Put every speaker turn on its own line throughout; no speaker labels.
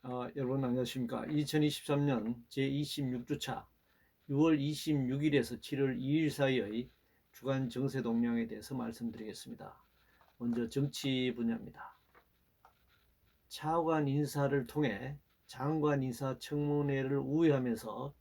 여러분 안녕하십니까. 2023년 제26주차 6월 26일에서 7월 2일 사이의 주간 정세 동향에 대해서 말씀드리겠습니다. 먼저 정치 분야입니다. 차관 인사를 통해 장관 인사 청문회를 우회하면서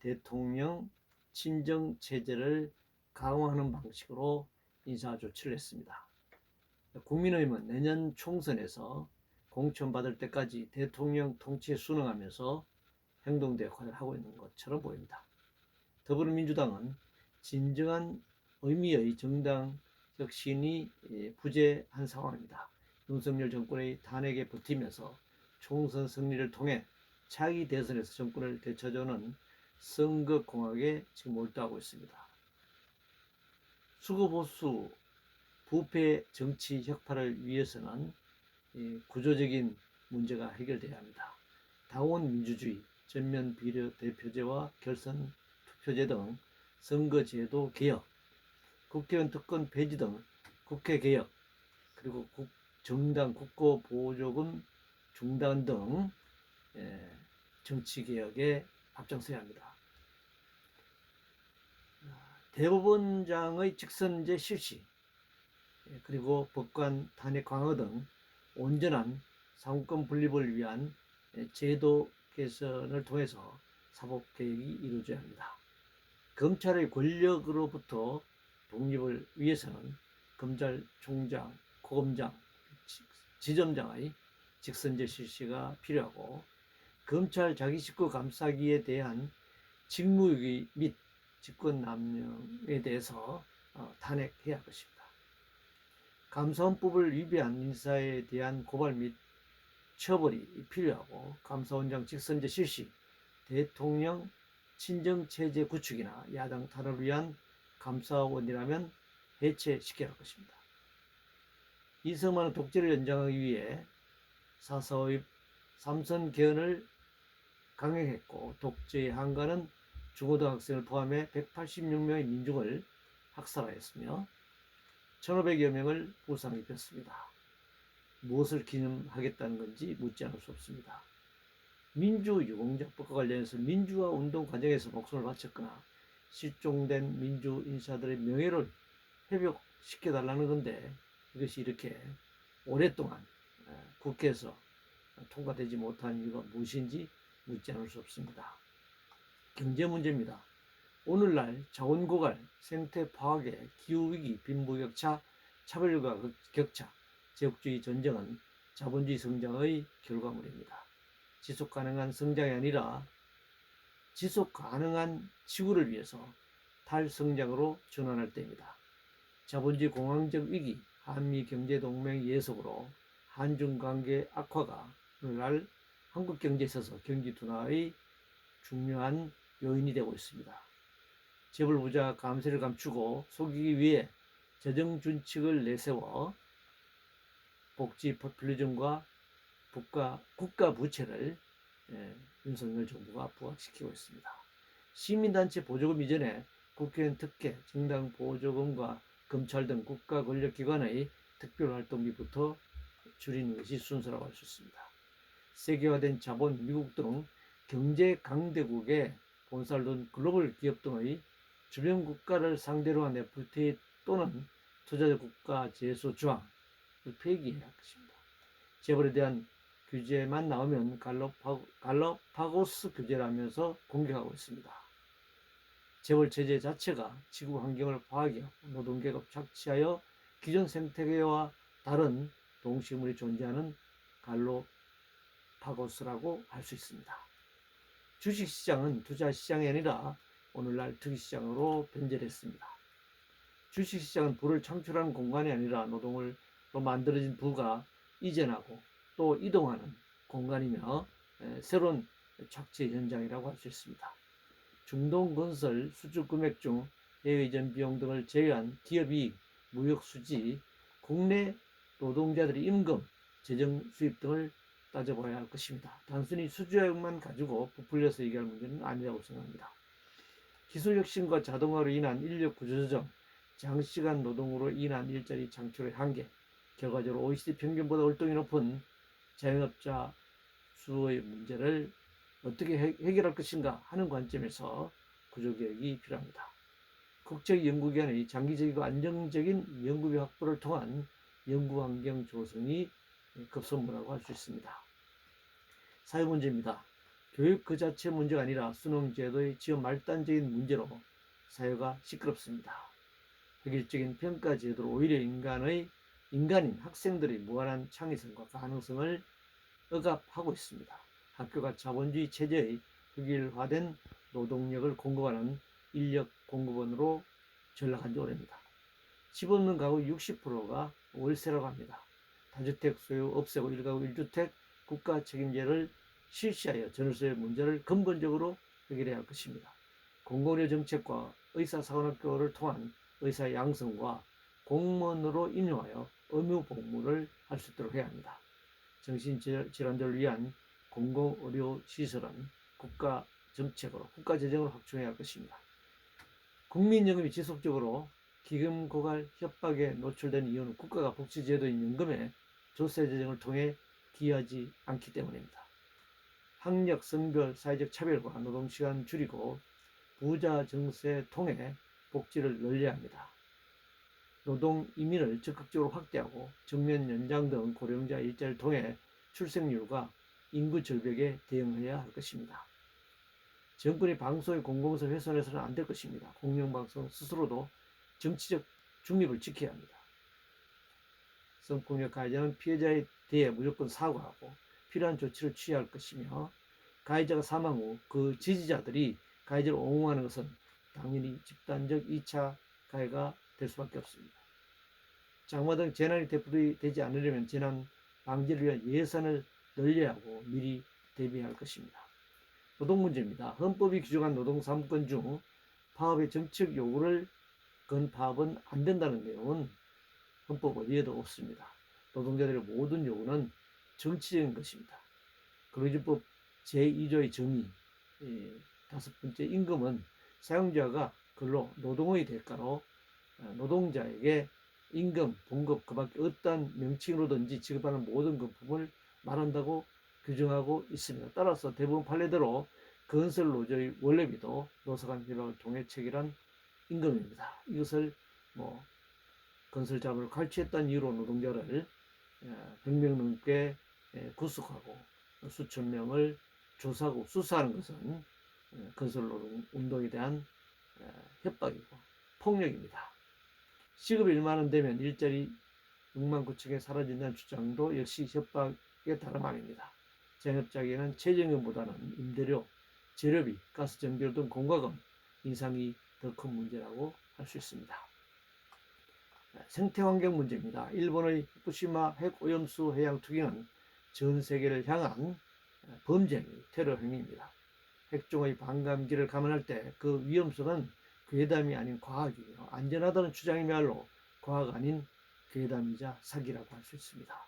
대통령 친정 체제를 강화하는 방식으로 인사 조치를 했습니다. 국민의힘은 내년 총선에서 공천받을 때까지 대통령 통치에 순응하면서 행동대 역할을 하고 있는 것처럼 보입니다. 더불어민주당은 진정한 의미의 정당 혁신이 부재한 상황입니다. 윤석열 정권의 탄핵에 버티면서 총선 승리를 통해 차기 대선에서 정권을 되찾아오는 선거공학에 지금 몰두하고 있습니다. 수구보수 부패 정치 혁파를 위해서는 구조적인 문제가 해결돼야 합니다. 당원 민주주의, 전면 비례대표제와 결선 투표제 등 선거제도 개혁, 국회의원 특권 폐지 등 국회 개혁, 그리고 정당 국고보조금 중단 등 정치 개혁에 앞장서야 합니다. 대법원장의 직선제 실시, 그리고 법관 탄핵 강화 등 온전한 상권 분립을 위한 제도 개선을 통해서 사법개혁이 이루어져야 합니다. 검찰의 권력으로부터 독립을 위해서는 검찰총장, 고검장, 지점장의 직선제 실시가 필요하고, 검찰 자기 식구 감싸기에 대한 직무유기 및 직권남용에 대해서 탄핵해야 할 것입니다. 감사원법을 위배한 인사에 대한 고발 및 처벌이 필요하고, 감사원장 직선제 실시, 대통령 친정체제 구축이나 야당 탄압을 위한 감사원이라면 해체시켜야 할 것입니다. 이승만의 독재를 연장하기 위해 4.4의 3선 개헌을 강행했고, 독재의 한가는 중고등학생을 포함해 186명의 민중을 학살하였으며 1,500여 명을 부상 입혔습니다. 무엇을 기념하겠다는 건지 묻지 않을 수 없습니다. 민주유공자법과 관련해서 민주화 운동 과정에서 목숨을 바쳤거나 실종된 민주 인사들의 명예를 회복시켜달라는 건데, 이것이 이렇게 오랫동안 국회에서 통과되지 못한 이유가 무엇인지 묻지 않을 수 없습니다. 경제 문제입니다. 오늘날 자원 고갈, 생태 파괴, 기후위기, 빈부격차, 차별과 격차, 제국주의 전쟁은 자본주의 성장의 결과물입니다. 지속 가능한 성장이 아니라 지속 가능한 지구를 위해서 탈성장으로 전환할 때입니다. 자본주의 공황적 위기, 한미 경제동맹 예속으로 한중 관계 악화가 오늘날 한국 경제에 있어서 경기 둔화의 중요한 요인이 되고 있습니다. 재벌부자 감세를 감추고 속이기 위해 재정 준칙을 내세워 복지 포퓰리즘과 국가 부채를 윤석열 정부가 부각시키고 있습니다. 시민단체 보조금 이전에 국회의원 특혜, 정당 보조금과 검찰 등 국가 권력기관의 특별활동비부터 줄이는 것이 순서라고 할 수 있습니다. 세계화된 자본, 미국 등 경제 강대국의 본사를 둔 글로벌 기업 등의 주변 국가를 상대로 한 FTA 또는 투자적 국가 제소 조항을 폐기해야 할 것입니다. 재벌에 대한 규제만 나오면 갈로파고스 규제라면서 공격하고 있습니다. 재벌 체제 자체가 지구 환경을 파괴하고 노동계급 착취하여 기존 생태계와 다른 동식물이 존재하는 갈로파고스라고 할 수 있습니다. 주식시장은 투자시장이 아니라 오늘날 투기시장으로 변절했습니다. 주식시장은 부를 창출하는 공간이 아니라 노동으로 만들어진 부가 이전하고 또 이동하는 공간이며 새로운 착취 현장이라고 할 수 있습니다. 중동건설 수주 금액 중 해외 이전 비용 등을 제외한 기업이익, 무역수지, 국내 노동자들의 임금, 재정 수입 등을 따져봐야 할 것입니다. 단순히 수주액만 가지고 부풀려서 얘기할 문제는 아니라고 생각합니다. 기술혁신과 자동화로 인한 인력 구조조정, 장시간 노동으로 인한 일자리 창출의 한계, 결과적으로 OECD 평균보다 월등히 높은 자영업자 수의 문제를 어떻게 해결할 것인가 하는 관점에서 구조개혁이 필요합니다. 국제연구기관의 장기적이고 안정적인 연구비 확보를 통한 연구환경 조성이 급선무라고 할 수 있습니다. 사회문제입니다. 교육 그 자체 문제가 아니라 수능제도의 지원 말단적인 문제로 사회가 시끄럽습니다. 획일적인 평가 제도로 오히려 인간인 학생들의 무한한 창의성과 가능성을 억압하고 있습니다. 학교가 자본주의 체제의 획일화된 노동력을 공급하는 인력 공급원으로 전락한 지 오래입니다. 집 없는 가구 60%가 월세라고 합니다. 다주택 소유 없애고 1가구 1주택 국가 책임제를 실시하여 전월세 문제를 근본적으로 해결해야 할 것입니다. 공공의료 정책과 의사사관학교를 통한 의사 양성과 공무원으로 임용하여 의무 복무를 할 수 있도록 해야 합니다. 정신질환자를 위한 공공의료시설은 국가 정책으로, 국가 재정으로 확충해야 할 것입니다. 국민연금이 지속적으로 기금 고갈 협박에 노출된 이유는 국가가 복지제도인 연금에 조세 재정을 통해 기여하지 않기 때문입니다. 학력, 성별, 사회적 차별과 노동시간 줄이고 부자 정세 통해 복지를 늘려야 합니다. 노동 이민을 적극적으로 확대하고 정년 연장 등 고령자 일자리를 통해 출생률과 인구 절벽에 대응해야 할 것입니다. 정권이 방송의 공공성 훼손해서는 안 될 것입니다. 공영방송 스스로도 정치적 중립을 지켜야 합니다. 성폭력 가해자는 피해자에 대해 무조건 사과하고 필요한 조치를 취할 것이며, 가해자가 사망 후 그 지지자들이 가해자를 옹호하는 것은 당연히 집단적 2차 가해가 될 수밖에 없습니다. 장마 등 재난이 되풀이되지 않으려면 재난 방지를 위한 예산을 늘려야 하고 미리 대비할 것입니다. 노동 문제입니다. 헌법이 규정한 노동 3권 중 파업의 정책 요구를 건 파업은 안 된다는 내용은 헌법 어디에도 없습니다. 노동자들의 모든 요구는 정치적인 것입니다. 근로기준법 제2조의 정의, 5번째 임금은 사용자가 노동의 대가로 노동자에게 임금, 봉급, 그밖에 어떠한 명칭으로든지 지급하는 모든 금품을 말한다고 규정하고 있습니다. 따라서 대부분 판례대로 건설 노조의 원래비도 노사간 협약을 통해 체결한 임금입니다. 이것을 건설 자본을 갈취했다는 이유로 노동자를 100명 넘게 구속하고 수천 명을 조사하고 수사하는 것은 건설 노동 운동에 대한 협박이고 폭력입니다. 시급 1만 원 되면 일자리 6만 9천 개 사라진다는 주장도 역시 협박의 다름 아닙니다. 자영업자에게는 최저임금보다는 임대료, 재료비, 가스, 전기료 등 공과금 인상이 더 큰 문제라고 할 수 있습니다. 생태환경 문제입니다. 일본의 후쿠시마 핵오염수 해양 투기는 전 세계를 향한 범죄, 테러 행위입니다. 핵종의 반감기를 감안할 때 그 위험성은 괴담이 아닌 과학이며, 안전하다는 주장이야말로 과학 아닌 괴담이자 사기라고 할 수 있습니다.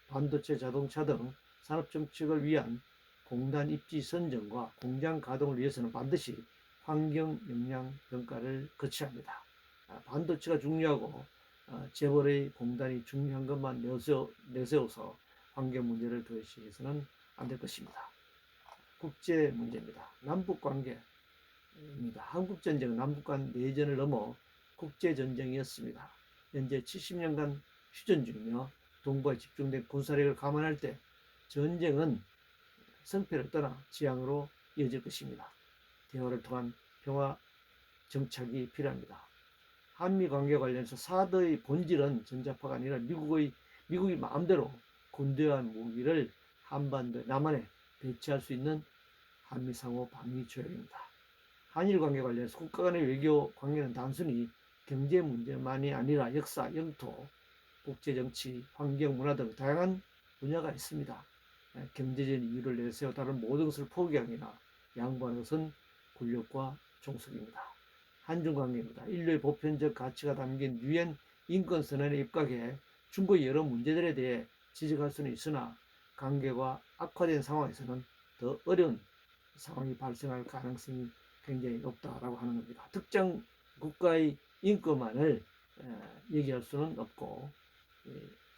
반도체, 자동차 등 산업정책을 위한 공단 입지 선정과 공장 가동을 위해서는 반드시 환경 영향 평가를 거쳐야 합니다. 반도체가 중요하고 재벌의 공단이 중요한 것만 내세워서 환경 문제를 도외시해서는 안 될 것입니다. 국제 문제입니다. 남북 관계입니다. 한국 전쟁은 남북 간 내전을 넘어 국제 전쟁이었습니다. 현재 70년간 휴전 중이며 동북아에 집중된 군사력을 감안할 때 전쟁은 성패를 떠나 지향으로 이어질 것입니다. 대화를 통한 평화 정착이 필요합니다. 한미 관계 관련해서 사드의 본질은 전자파가 아니라 미국이 마음대로 군대와 무기를 한반도 남한에 배치할 수 있는 한미 상호 방위 조약입니다. 한일 관계 관련해서 국가 간의 외교 관계는 단순히 경제 문제만이 아니라 역사, 영토, 국제정치, 환경, 문화 등 다양한 분야가 있습니다. 경제적인 이유를 내세워 다른 모든 것을 포기하거나 양보하는 것은 굴욕과 종속입니다. 한중 관계입니다. 인류의 보편적 가치가 담긴 유엔 인권선언에 입각해 중국의 여러 문제들에 대해 지적할 수는 있으나 관계가 악화된 상황에서는 더 어려운 상황이 발생할 가능성이 굉장히 높다라고 하는 겁니다. 특정 국가의 인권만을 얘기할 수는 없고,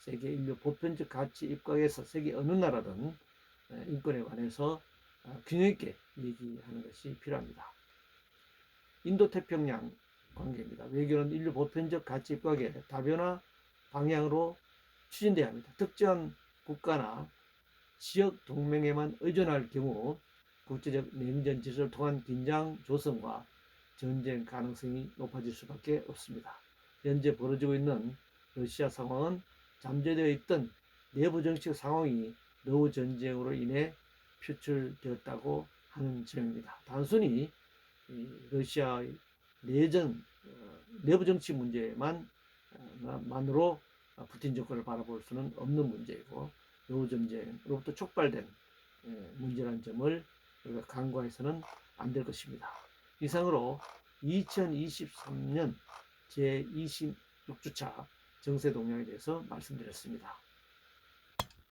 세계 인류 보편적 가치 입각에서 세계 어느 나라든 인권에 관해서 균형 있게 얘기하는 것이 필요합니다. 인도태평양 관계입니다. 외교는 인류 보편적 가치 입각의 다변화 방향으로 추진돼야 합니다. 특정한 국가나 지역 동맹에만 의존할 경우 국제적 냉전 질서를 통한 긴장 조성과 전쟁 가능성이 높아질 수밖에 없습니다. 현재 벌어지고 있는 러시아 상황은 잠재되어 있던 내부 정치적 상황이 노후 전쟁으로 인해 표출되었다고 하는 점입니다. 단순히 러시아의 내전 내부 정치 문제만 만으로 푸틴 정권을 바라볼 수는 없는 문제이고 노후 전쟁으로부터 촉발된 문제라는 점을 우리가 간과해서는 안 될 것입니다. 이상으로 2023년 제26주차 정세 동향에 대해서 말씀드렸습니다.